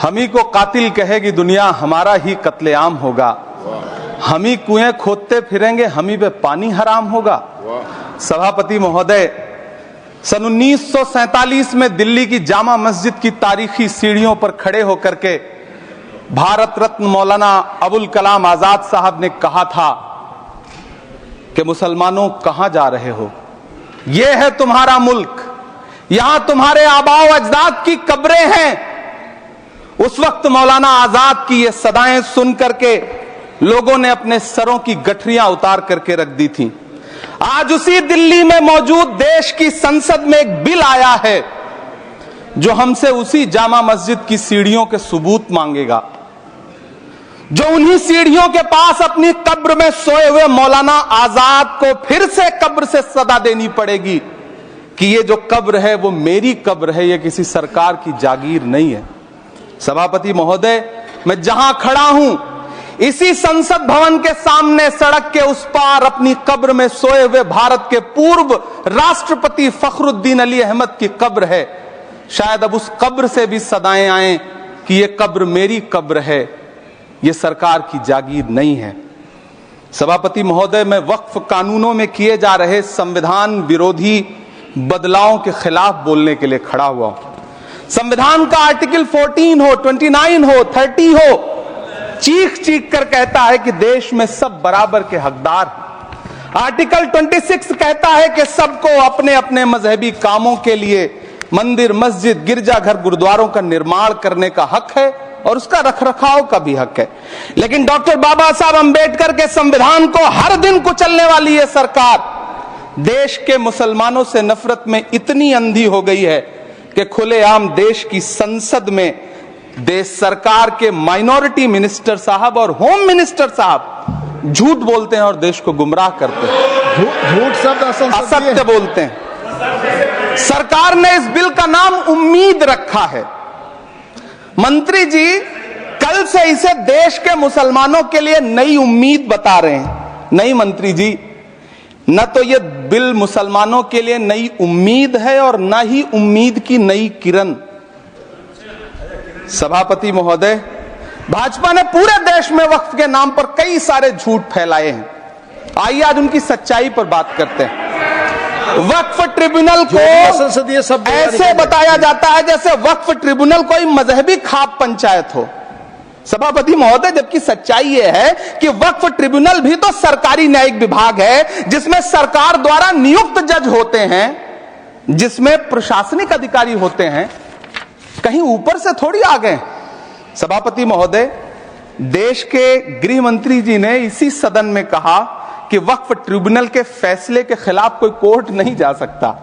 हम ही को कातिल कहेगी दुनिया, हमारा ही कत्लेआम होगा। हम ही कुएं खोदते फिरेंगे, हम ही पे पानी हराम होगा। सभापति महोदय, सन 1947 में दिल्ली की जामा मस्जिद की तारीखी सीढ़ियों पर खड़े होकर के भारत रत्न मौलाना अबुल कलाम आजाद साहब ने कहा था कि मुसलमानों कहां जा रहे हो, यह है तुम्हारा मुल्क, यहां तुम्हारे आबाओ अजदाद की कब्रें हैं। उस वक्त मौलाना आजाद की ये सदाएं सुन करके लोगों ने अपने सरों की गठरियां उतार करके रख दी थी। आज उसी दिल्ली में मौजूद देश की संसद में एक बिल आया है जो हमसे उसी जामा मस्जिद की सीढ़ियों के सबूत मांगेगा, जो उन्हीं सीढ़ियों के पास अपनी कब्र में सोए हुए मौलाना आजाद को फिर से कब्र से सदा देनी पड़ेगी कि ये जो कब्र है वो मेरी कब्र है, ये किसी सरकार की जागीर नहीं है। सभापति महोदय, मैं जहां खड़ा हूं इसी संसद भवन के सामने सड़क के उस पार अपनी कब्र में सोए हुए भारत के पूर्व राष्ट्रपति फखरुद्दीन अली अहमद की कब्र है। शायद अब उस कब्र से भी सदाएं आए कि ये कब्र मेरी कब्र है, ये सरकार की जागीर नहीं है। सभापति महोदय, मैं वक्फ कानूनों में किए जा रहे संविधान विरोधी बदलावों के खिलाफ बोलने के लिए खड़ा हुआ हूं। संविधान का आर्टिकल 14 हो, 29 हो, 30 हो, चीख चीख कर कहता है कि देश में सब बराबर के हकदार हैं। आर्टिकल 26 कहता है कि सबको अपने अपने मजहबी कामों के लिए मंदिर, मस्जिद, गिरजाघर, गुरुद्वारों का निर्माण करने का हक है और उसका रखरखाव का भी हक है। लेकिन डॉक्टर बाबा साहब अंबेडकर के संविधान को हर दिन कुचलने वाली ये सरकार देश के मुसलमानों से नफरत में इतनी अंधी हो गई है कि खुलेआम देश की संसद में देश सरकार के माइनॉरिटी मिनिस्टर साहब और होम मिनिस्टर साहब झूठ बोलते हैं और देश को गुमराह करते हैं, झूठ शब्द असत्य बोलते हैं। सरकार ने इस बिल का नाम उम्मीद रखा है। मंत्री जी कल से इसे देश के मुसलमानों के लिए नई उम्मीद बता रहे हैं। नहीं मंत्री जी, न तो यह बिल मुसलमानों के लिए नई उम्मीद है और न ही उम्मीद की नई किरण। सभापति महोदय, भाजपा ने पूरे देश में वक्फ के नाम पर कई सारे झूठ फैलाए हैं। आइए आज उनकी सच्चाई पर बात करते हैं। वक्फ ट्रिब्यूनल को संसदीय शब्द ऐसे बताया जाता है जैसे वक्फ ट्रिब्यूनल कोई मजहबी खाप पंचायत हो। सभापति महोदय, जबकि सच्चाई यह है कि वक्फ ट्रिब्यूनल भी तो सरकारी न्यायिक विभाग है जिसमें सरकार द्वारा नियुक्त जज होते हैं, जिसमें प्रशासनिक अधिकारी होते हैं, कहीं ऊपर से थोड़ी आ गए। सभापति महोदय, देश के गृह मंत्री जी ने इसी सदन में कहा कि वक्फ ट्रिब्यूनल के फैसले के खिलाफ कोई कोर्ट नहीं जा सकता,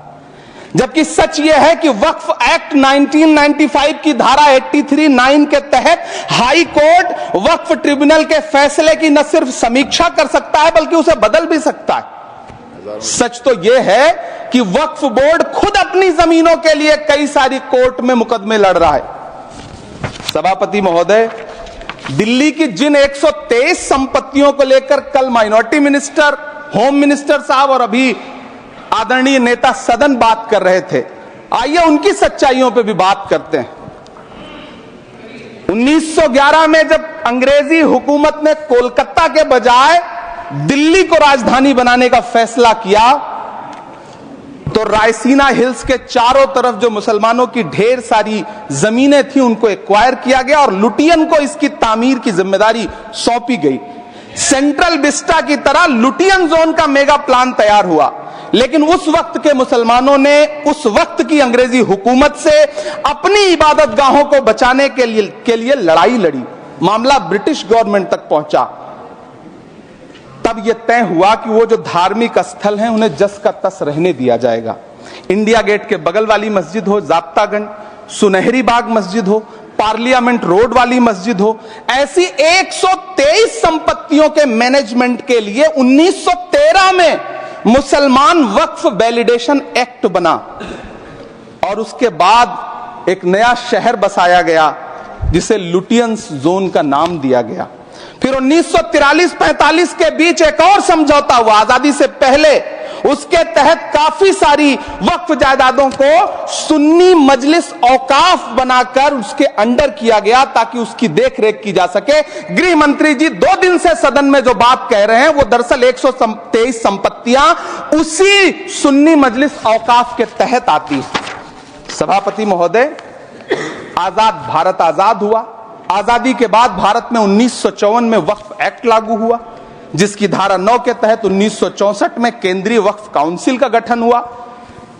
जबकि सच यह है कि वक्फ एक्ट 1995 की धारा 83(9) के तहत हाई कोर्ट वक्फ ट्रिब्यूनल के फैसले की न सिर्फ समीक्षा कर सकता है बल्कि उसे बदल भी सकता है। सच तो यह है कि वक्फ बोर्ड खुद अपनी जमीनों के लिए कई सारी कोर्ट में मुकदमे लड़ रहा है। सभापति महोदय, दिल्ली की जिन 123 संपत्तियों को लेकर कल माइनॉरिटी मिनिस्टर, होम मिनिस्टर साहब और अभी आदरणीय नेता सदन बात कर रहे थे, आइए उनकी सच्चाइयों पे भी बात करते हैं। 1911 में जब अंग्रेजी हुकूमत ने कोलकाता के बजाय दिल्ली को राजधानी बनाने का फैसला किया तो रायसीना हिल्स के चारों तरफ जो मुसलमानों की ढेर सारी जमीनें थी उनको एक्वायर किया गया और लुटियन को इसकी तामीर की जिम्मेदारी सौंपी गई। सेंट्रल विस्टा की तरह लुटियन जोन का मेगा प्लान तैयार हुआ, लेकिन उस वक्त के मुसलमानों ने उस वक्त की अंग्रेजी हुकूमत से अपनी इबादत गाहों को बचाने के लिए लड़ाई लड़ी। मामला ब्रिटिश गवर्नमेंट तक पहुंचा। तब यह तय हुआ कि वो जो धार्मिक स्थल हैं उन्हें जस का तस रहने दिया जाएगा। इंडिया गेट के बगल वाली मस्जिद हो, जाब्तागंज, सुनहरी बाग मस्जिद हो, पार्लियामेंट रोड वाली मस्जिद हो, ऐसी 123 संपत्तियों के मैनेजमेंट के लिए 1913 में मुसलमान वक्फ वैलिडेशन एक्ट बना और उसके बाद एक नया शहर बसाया गया जिसे लुटियंस जोन का नाम दिया गया। फिर 1943-45 के बीच एक और समझौता हुआ आजादी से पहले उसके तहत काफी सारी वक्फ जायदादों को सुन्नी मजलिस औकाफ बनाकर उसके अंडर किया गया ताकि उसकी देखरेख की जा सके। गृह मंत्री जी 2 दिन से सदन में जो बात कह रहे हैं वो दरअसल 123 संपत्तियां उसी सुन्नी मजलिस औकाफ के तहत आती है। सभापति महोदय, आजाद भारत आजाद हुआ। आजादी के बाद भारत में 1954 में वक्फ एक्ट लागू हुआ, जिसकी धारा 9 के तहत 1964 में केंद्रीय वक्फ काउंसिल का गठन हुआ।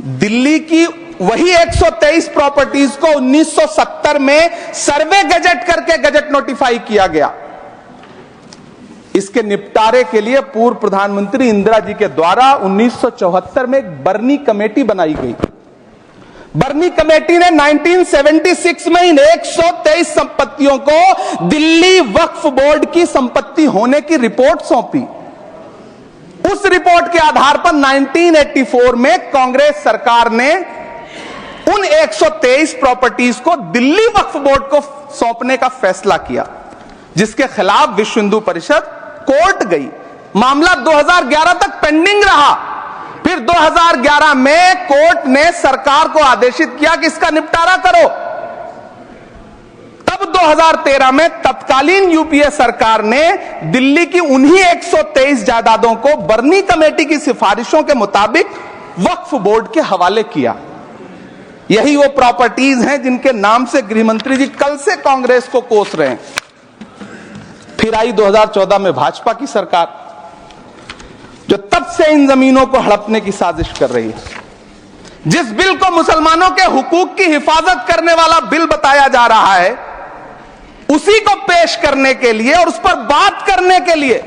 दिल्ली की वही 123 प्रॉपर्टीज को 1970 में सर्वे गजट करके गजट नोटिफाई किया गया। इसके निपटारे के लिए पूर्व प्रधानमंत्री इंदिरा जी के द्वारा 1974 में एक बर्नी कमेटी बनाई गई। बर्नी कमेटी ने 1976 में इन 123 संपत्तियों को दिल्ली वक्फ बोर्ड की संपत्ति होने की रिपोर्ट सौंपी। उस रिपोर्ट के आधार पर 1984 में कांग्रेस सरकार ने उन 123 प्रॉपर्टीज को दिल्ली वक्फ बोर्ड को सौंपने का फैसला किया, जिसके खिलाफ विश्व हिंदू परिषद कोर्ट गई। मामला 2011 तक पेंडिंग रहा। फिर 2011 में कोर्ट ने सरकार को आदेशित किया कि इसका निपटारा करो। तब 2013 में तत्कालीन यूपीए सरकार ने दिल्ली की उन्हीं 123 जायदादों को बर्नी कमेटी की सिफारिशों के मुताबिक वक्फ बोर्ड के हवाले किया। यही वो प्रॉपर्टीज हैं जिनके नाम से गृह मंत्री जी कल से कांग्रेस को कोस रहे हैं। फिर आई 2014 में भाजपा की सरकार, जो तब से इन जमीनों को हड़पने की साजिश कर रही है। जिस बिल को मुसलमानों के हुकूक की हिफाजत करने वाला बिल बताया जा रहा है, उसी को पेश करने के लिए और उस पर बात करने के लिए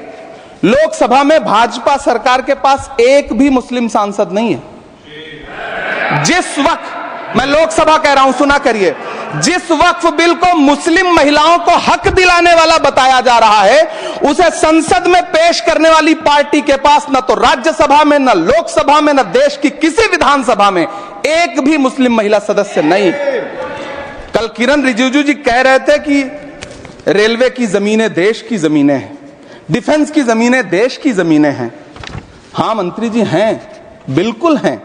लोकसभा में भाजपा सरकार के पास एक भी मुस्लिम सांसद नहीं है। जिस वक्त, मैं लोकसभा कह रहा हूं, सुना करिए, जिस वक्फ बिल को मुस्लिम महिलाओं को हक दिलाने वाला बताया जा रहा है, उसे संसद में पेश करने वाली पार्टी के पास न तो राज्यसभा में, न लोकसभा में, न देश की किसी विधानसभा में एक भी मुस्लिम महिला सदस्य नहीं। कल किरण रिजिजू जी कह रहे थे कि रेलवे की जमीनें देश की जमीनें हैं, डिफेंस की जमीनें देश की जमीनें हैं। हां मंत्री जी, हैं, बिल्कुल हैं।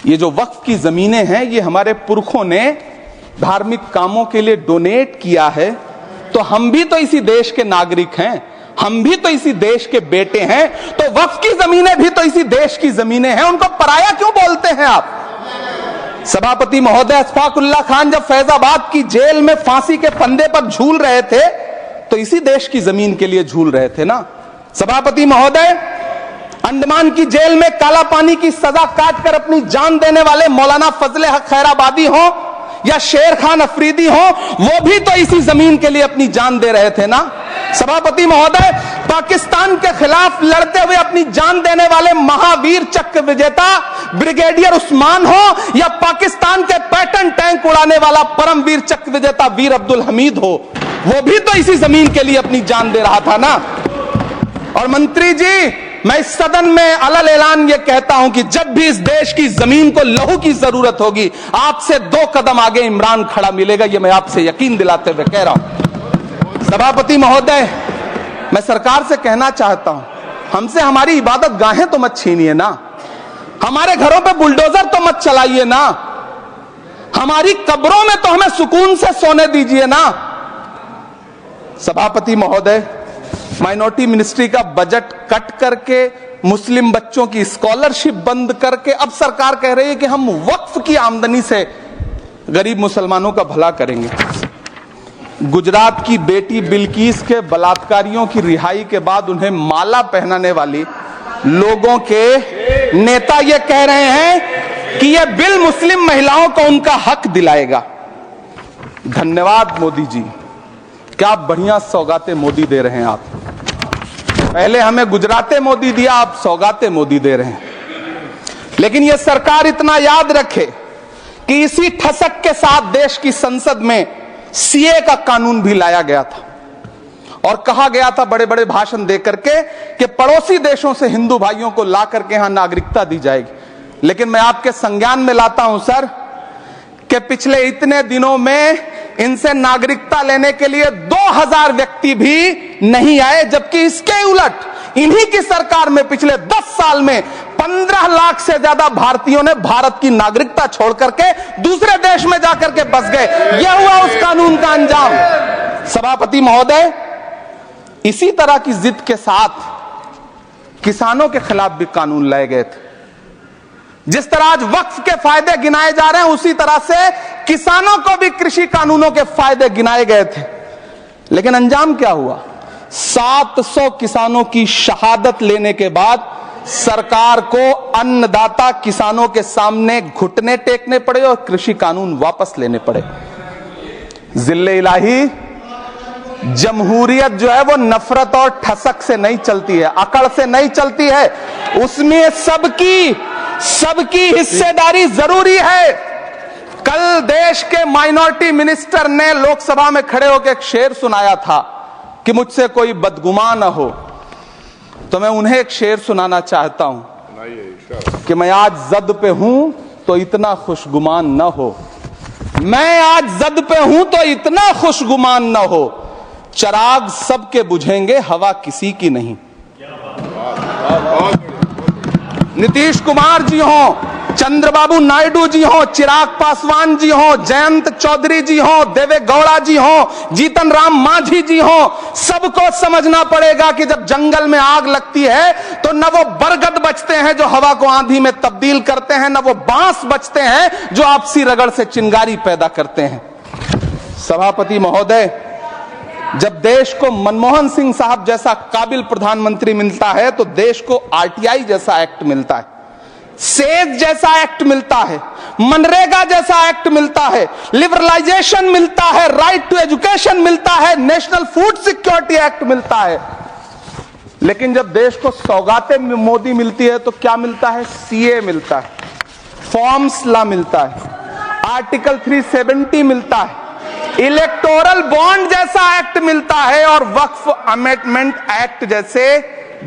ये जो वक्फ की जमीनें हैं, ये हमारे पुरखों ने धार्मिक कामों के लिए डोनेट किया है। तो हम भी तो इसी देश के नागरिक हैं, हम भी तो इसी देश के बेटे हैं। तो वक्फ की जमीनें भी तो इसी देश की जमीनें हैं, उनको पराया क्यों बोलते हैं आप? सभापति महोदय, अशफाकुल्लाह खान जब फैजाबाद की जेल में फांसी के फंदे पर झूल रहे थे तो इसी देश की जमीन के लिए झूल रहे थे ना। सभापति महोदय, अंडमान की जेल में काला पानी की सजा काटकर अपनी जान देने वाले मौलाना फजले हक खैराबादी हो या शेर खान अफरीदी हो, वो भी तो इसी जमीन के लिए अपनी जान दे रहे थे ना। सभापति महोदय, पाकिस्तान के खिलाफ लड़ते हुए अपनी जान देने वाले महावीर चक्र विजेता ब्रिगेडियर उस्मान हो या पाकिस्तान के पैटर्न टैंक उड़ाने वाला परमवीर चक्र विजेता वीर अब्दुल हमीद हो, वो भी तो इसी जमीन के लिए अपनी जान दे रहा था ना। और मंत्री जी, मैं इस सदन में अलग ऐलान ये कहता हूं कि जब भी इस देश की जमीन को लहू की जरूरत होगी, आपसे 2 कदम आगे इमरान खड़ा मिलेगा, ये मैं आपसे यकीन दिलाते हुए कह रहा हूं। सभापति महोदय, मैं सरकार से कहना चाहता हूं, हमसे हमारी इबादत गाहें तो मत छीनिए ना, हमारे घरों पे बुलडोजर तो मत चलाइए ना, हमारी कब्रों में तो हमें सुकून से सोने दीजिए ना। सभापति महोदय, माइनॉरिटी मिनिस्ट्री का बजट कट करके, मुस्लिम बच्चों की स्कॉलरशिप बंद करके अब सरकार कह रही है कि हम वक्फ की आमदनी से गरीब मुसलमानों का भला करेंगे। गुजरात की बेटी बिल्किस के बलात्कारियों की रिहाई के बाद उन्हें माला पहनाने वाली लोगों के नेता ये कह रहे हैं कि यह बिल मुस्लिम महिलाओं को उनका हक दिलाएगा। धन्यवाद मोदी जी, क्या बढ़िया सौगातें मोदी दे रहे हैं आप। पहले हमें गुजराते मोदी दिया, आप सौगाते मोदी दे रहे हैं। लेकिन यह सरकार इतना याद रखे कि इसी ठसक के साथ देश की संसद में सीए का कानून भी लाया गया था और कहा गया था बड़े बड़े भाषण देकर के कि पड़ोसी देशों से हिंदू भाइयों को ला करके यहां नागरिकता दी जाएगी। लेकिन मैं आपके संज्ञान में लाता हूं सर कि पिछले इतने दिनों में इनसे नागरिकता लेने के लिए 2000 व्यक्ति भी नहीं आए, जबकि इसके उलट इन्हीं की सरकार में पिछले 10 साल में 15 लाख से ज्यादा भारतीयों ने भारत की नागरिकता छोड़ करके दूसरे देश में जाकर के बस गए। यह हुआ उस कानून का अंजाम। सभापति महोदय, इसी तरह की जिद के साथ किसानों के खिलाफ भी कानून लाए गए थे। जिस तरह आज वक्फ के फायदे गिनाए जा रहे हैं, उसी तरह से किसानों को भी कृषि कानूनों के फायदे गिनाए गए थे। लेकिन अंजाम क्या हुआ? 700 किसानों की शहादत लेने के बाद सरकार को अन्नदाता किसानों के सामने घुटने टेकने पड़े और कृषि कानून वापस लेने पड़े। जिल्ले इलाही, जमहूरियत जो है वो नफरत और ठसक से नहीं चलती है, अकड़ से नहीं चलती है, उसमें सबकी हिस्सेदारी जरूरी है। कल देश के माइनॉरिटी मिनिस्टर ने लोकसभा में खड़े होकर एक शेर सुनाया था कि मुझसे कोई बदगुमान न हो, तो मैं उन्हें एक शेर सुनाना चाहता हूं कि मैं आज जद पे हूं तो इतना खुशगुमान न हो, मैं आज जद पे हूं तो इतना खुशगुमान न हो, चराग सबके बुझेंगे हवा किसी की नहीं। नीतीश कुमार जी हो, चंद्रबाबू नायडू जी हो, चिराग पासवान जी हो, जयंत चौधरी जी हो, देवे गौड़ा जी हो, जीतन राम मांझी जी हो, सबको समझना पड़ेगा कि जब जंगल में आग लगती है तो न वो बरगद बचते हैं जो हवा को आंधी में तब्दील करते हैं, न वो बांस बचते हैं जो आपसी रगड़ से चिंगारी पैदा करते हैं। सभापति महोदय, जब देश को मनमोहन सिंह साहब जैसा काबिल प्रधानमंत्री मिलता है तो देश को आरटीआई जैसा एक्ट मिलता है, सेज जैसा एक्ट मिलता है, मनरेगा जैसा एक्ट मिलता है, लिबरलाइजेशन मिलता है, राइट टू एजुकेशन मिलता है, नेशनल फूड सिक्योरिटी एक्ट मिलता है। लेकिन जब देश को सौगातें मोदी मिलती है तो क्या मिलता है? सीए मिलता है, फॉर्म्स लॉ मिलता है, आर्टिकल 370 मिलता है, इलेक्टोरल बॉन्ड जैसा एक्ट मिलता है और वक्फ अमेंडमेंट एक्ट जैसे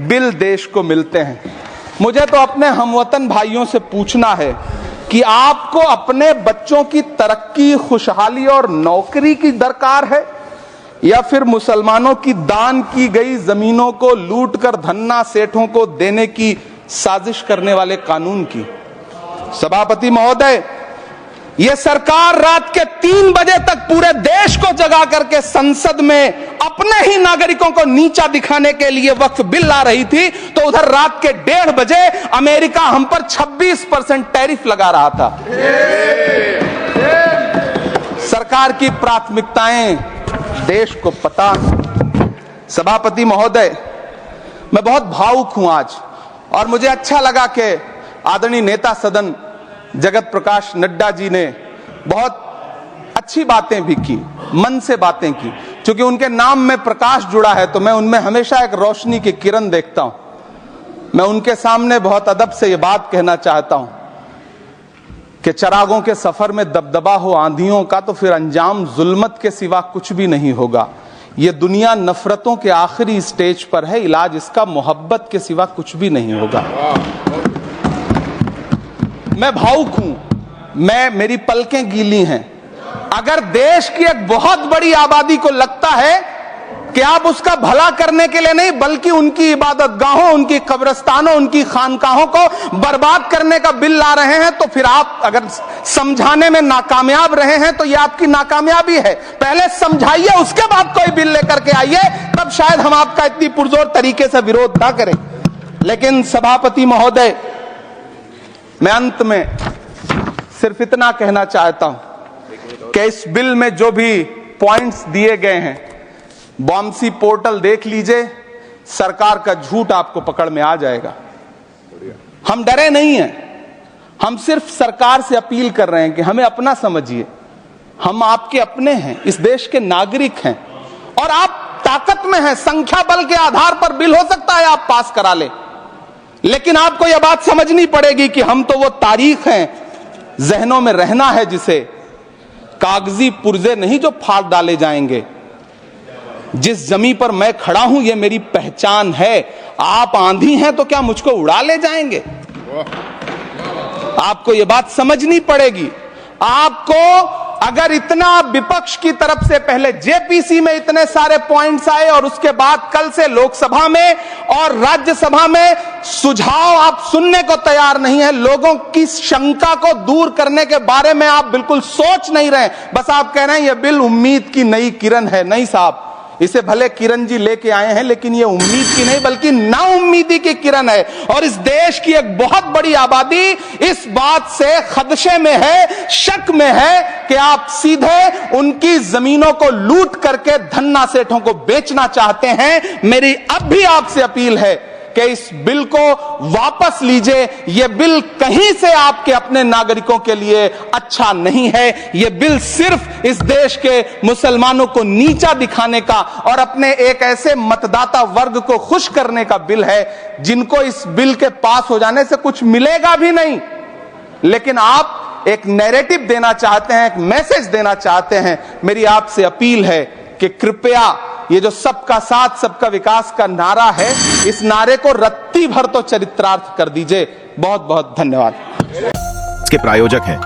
बिल देश को मिलते हैं। मुझे तो अपने हमवतन भाइयों से पूछना है कि आपको अपने बच्चों की तरक्की, खुशहाली और नौकरी की दरकार है या फिर मुसलमानों की दान की गई जमीनों को लूट कर धन्ना सेठों को देने की साजिश करने वाले कानून की? सभापति महोदय, यह सरकार रात के 3 बजे तक पूरे देश को जगा करके संसद में अपने ही नागरिकों को नीचा दिखाने के लिए वक्फ बिल ला रही थी, तो उधर रात के 1:30 बजे अमेरिका हम पर 26% टैरिफ लगा रहा था। सरकार की प्राथमिकताएं देश को पता। सभापति महोदय, मैं बहुत भावुक हूं आज, और मुझे अच्छा लगा कि आदरणीय नेता सदन जगत प्रकाश नड्डा जी ने बहुत अच्छी बातें भी की, मन से बातें की। क्योंकि उनके नाम में प्रकाश जुड़ा है तो मैं उनमें हमेशा एक रोशनी की किरण देखता हूं। मैं उनके सामने बहुत अदब से यह बात कहना चाहता हूं कि चरागों के सफर में दबदबा हो आंधियों का तो फिर अंजाम जुल्मत के सिवा कुछ भी नहीं होगा। यह दुनिया नफरतों के आखिरी स्टेज पर है, इलाज इसका मोहब्बत के सिवा कुछ भी नहीं होगा। मैं भावुक हूं, मेरी पलकें गीली हैं। अगर देश की एक बहुत बड़ी आबादी को लगता है कि आप उसका भला करने के लिए नहीं बल्कि उनकी इबादतगाहों, उनकी कब्रिस्तानों, उनकी खानकाहों को बर्बाद करने का बिल ला रहे हैं, तो फिर आप अगर समझाने में नाकामयाब रहे हैं तो यह आपकी नाकामयाबी है। पहले समझाइए, उसके बाद कोई बिल लेकर के आइए, तब शायद हम आपका इतनी पुरजोर तरीके से विरोध ना करें। लेकिन सभापति महोदय, मैं अंत में सिर्फ इतना कहना चाहता हूं कि इस बिल में जो भी पॉइंट्स दिए गए हैं, बॉम्सी पोर्टल देख लीजिए, सरकार का झूठ आपको पकड़ में आ जाएगा। हम डरे नहीं हैं, हम सिर्फ सरकार से अपील कर रहे हैं कि हमें अपना समझिए। हम आपके अपने हैं, इस देश के नागरिक हैं और आप ताकत में हैं। संख्या बल के आधार पर बिल हो सकता है आप पास करा ले, लेकिन आपको यह बात समझनी पड़ेगी कि हम तो वो तारीख हैं, जहनों में रहना है जिसे, कागजी पुर्जे नहीं जो फाड़ डाले जाएंगे। जिस जमी पर मैं खड़ा हूं ये मेरी पहचान है। आप आंधी हैं तो क्या मुझको उड़ा ले जाएंगे? आपको यह बात समझनी पड़ेगी। आपको अगर इतना विपक्ष की तरफ से पहले जेपीसी में इतने सारे पॉइंट्स आए और उसके बाद कल से लोकसभा में और राज्यसभा में सुझाव आप सुनने को तैयार नहीं है, लोगों की शंका को दूर करने के बारे में आप बिल्कुल सोच नहीं रहे, बस आप कह रहे हैं यह बिल उम्मीद की नई किरण है। नहीं साहब, इसे भले किरण जी लेके आए हैं, लेकिन ये उम्मीद की नहीं बल्कि नाउम्मीदी की किरण है। और इस देश की एक बहुत बड़ी आबादी इस बात से खदशे में है, शक में है कि आप सीधे उनकी जमीनों को लूट करके धन्ना सेठों को बेचना चाहते हैं। मेरी अब भी आपसे अपील है कि इस बिल को वापस लीजिए। यह बिल कहीं से आपके अपने नागरिकों के लिए अच्छा नहीं है। यह बिल सिर्फ इस देश के मुसलमानों को नीचा दिखाने का और अपने एक ऐसे मतदाता वर्ग को खुश करने का बिल है जिनको इस बिल के पास हो जाने से कुछ मिलेगा भी नहीं। लेकिन आप एक नैरेटिव देना चाहते हैं, एक मैसेज देना चाहते हैं। मेरी आपसे अपील है कि कृपया ये जो सबका साथ सबका विकास का नारा है, इस नारे को रत्ती भर तो चरित्रार्थ कर दीजिए। बहुत बहुत धन्यवाद। इसके प्रायोजक हैं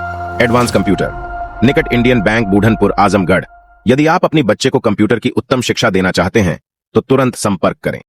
एडवांस कंप्यूटर, निकट इंडियन बैंक, बूढ़नपुर, आजमगढ़। यदि आप अपनी बच्चे को कंप्यूटर की उत्तम शिक्षा देना चाहते हैं तो तुरंत संपर्क करें।